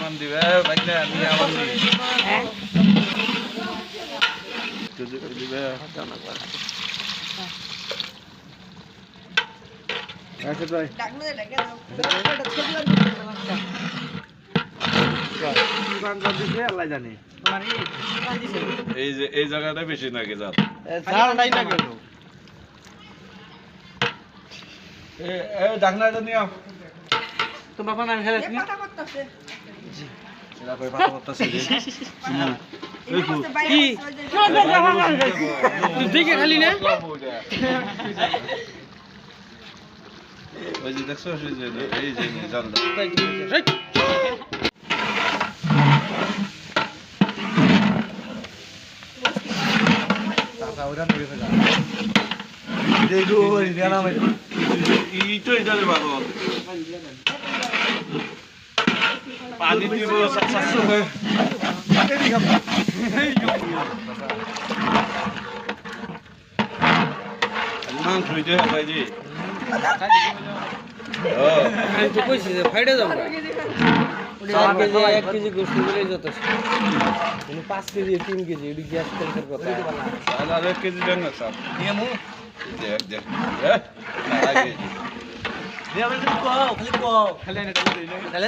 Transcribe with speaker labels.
Speaker 1: নাম দিবে ভাই না আমি আমার
Speaker 2: হ্যাঁ
Speaker 1: দিবে আচ্ছা ভাই
Speaker 2: ডাকলে লাগে দাও
Speaker 1: দোকান করে দিছে আল্লাহ জানে
Speaker 2: তোমার দোকান দিছে
Speaker 1: এই জায়গাটা বেশি নাকি জাত
Speaker 2: জাল নাই না গেল
Speaker 1: এ ডাকনাটা নিও
Speaker 2: তোমার বাবা নাম খেলে পাতা করতেছে
Speaker 1: এরা কই পাতা করতেছে
Speaker 2: কি তুই দেখে খালি না
Speaker 1: ওই যে দেখছো এই যে জালটা ওটা নিয়ে ফেলা দেখো ইন্ডিয়ানা মে ইটো ইটারে বাবা পানি দিব সাতশো হয়ে মান খুঁজে ভাই জি
Speaker 2: আমি তো কইছি যে ফাইডে যাব 4 কেজি 1 কেজি গোশত দিলেই যথেষ্ট মানে 5 কেজি 3 কেজি এডি গ্যাস ট্যাঙ্কের কথা
Speaker 1: আর 1 কেজি দেন না স্যার নিয়ম দেখ দেখ হ্যাঁ আগে দিয়ে আমি তো খালি খালি